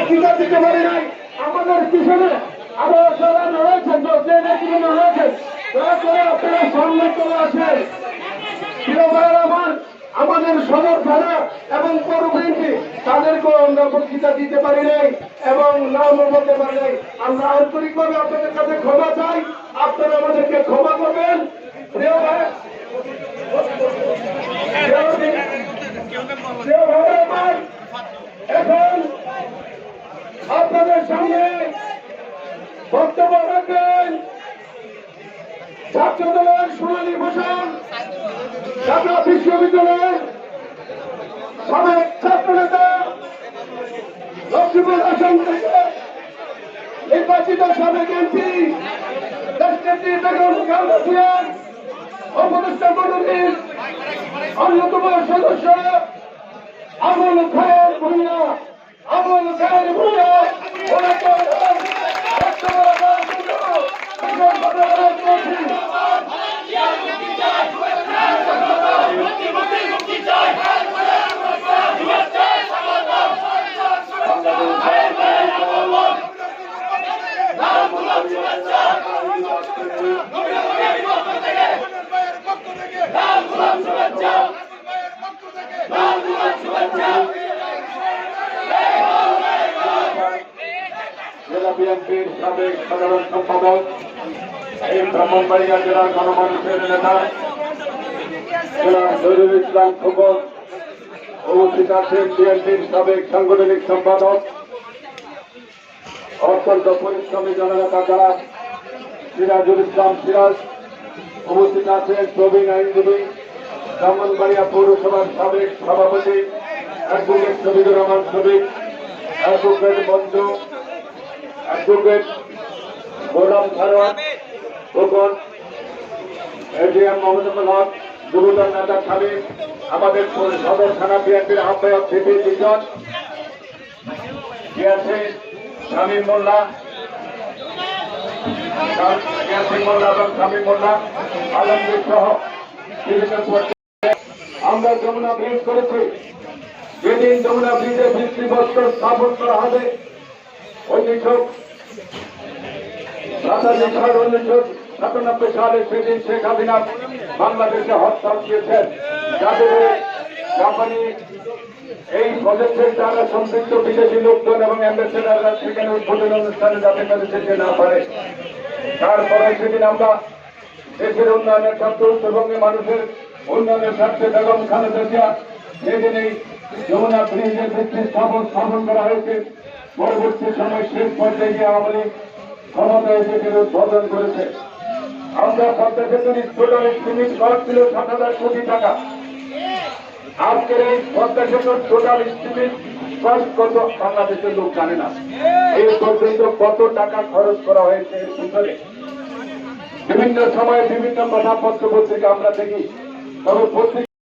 বক্তৃতা দিতে পারি নাই। আমাদের পিছনে আরো যারা রয়েছেন, যে নেতৃবৃন্দ রয়েছেন, দয়া করে আপনারা সামনে চলে আসেন। প্রিয় ভাইয়েরা আমার, আমাদের সদর থানা এবং পৌর বিএনপি তাদেরকেও আমরা বক্তৃতা দিতে পারি নাই এবং নামও বলতে পারি নাই। আমরা আন্তরিকভাবে আপনাদের কাছে ক্ষমা চাই, আপনারা আমাদেরকে ক্ষমা করবেন। প্রিয় ভাই, এখন আপনাদের সামনে বক্তব্য রাখবেন ছাত্র দলের সোনালী ভূষণ, ঢাকা বিশ্ববিদ্যালয়ের সাবেক ছাত্র নেতা, লক্ষ্মীপুর আসন থেকে নির্বাচিত সাবেক এমপি দেশনেত্রী বেগম খালেদা জিয়ার উপদেষ্টা মণ্ডলীর অন্যতম সদস্য আবুল খায়ের ভূঁইয়া, আবুল খায়ের ভূঁইয়া ওনাকে বক্তব্য রাখার জন্য বিশেষভাবে অনুরোধ করছি। জেলা বিএনপির সাবেক সাধারণ সম্পাদক, এই ব্রাহ্মণবাড়িয়া জেলার গণমানুষের নেতা জেলা জহিরুল ইসলাম খোকন, উপস্থিত আছেন বিএনপির সাবেক সাংগঠনিক সম্পাদক, অত্যন্ত পরিশ্রমী জননেতা যারা সিরাজুল ইসলাম সিরাজ, উপস্থিত আছেন প্রবীণ আইনজীবী ব্রাহ্মণবাড়িয়া পৌরসভার সাবেক সভাপতি advocate Shafiqur Rahman Shafiq, advocate Manju, advocate Golam Kharwan Khokon, ADM Mohammadul Haque, Jubodal নেতা খালিদ, আমাদের সদর থানা বিএনপির আহ্বায়ক সিপি লিজন, শামীম মোল্লা, ইয়াসিন মোল্লা এবং শামীম মোল্লা, আলমগীর সহ বিভিন্ন পর্যায়ে আমরা যমুনা ব্রিজ করেছি। যেদিন যমুনা ব্রিজে ভিত্তিপ্রস্তর স্থাপন করা হবে 1997 সালে, সেদিন শেখ হাসিনা বাংলাদেশে হস্তান্তর দিয়েছেন, যাদের জাপানি এই প্রজেক্টের দ্বারা সম্পৃক্ত বিদেশি লোকজন এবং অ্যাম্বাসেডাররা সেখানে উদ্বোধন অনুষ্ঠানে যাতে করে যেতে না পারে। তারপরে সেদিন আমরা দেশের উন্নয়নের স্বার্থে, উত্তরবঙ্গের মানুষের উন্নয়নের স্বার্থে বেগম খালেদা জিয়া সেদিন এই যমুনা ব্রিজের ভিত্তি স্থাপন করা হয়েছে। পরবর্তী সময় শেষ পর্যায়ে গিয়ে আওয়ামী লীগ ক্ষমতায় এসে উদ্বোধন করেছে। আমরা পদ্মা সেতুর টোটাল এস্টিমেট খরচ ছিল 7,000 কোটি টাকা। আজকের এই পদ্মা সেতুর টোটাল এস্টিমেট কস্ট কত বাংলাদেশের লোক জানে না। এই পর্যন্ত কত টাকা খরচ করা হয়েছে এর পিছনে বিভিন্ন সময়ে বিভিন্ন কথা পত্র পত্রিকা আমরা দেখি, তবে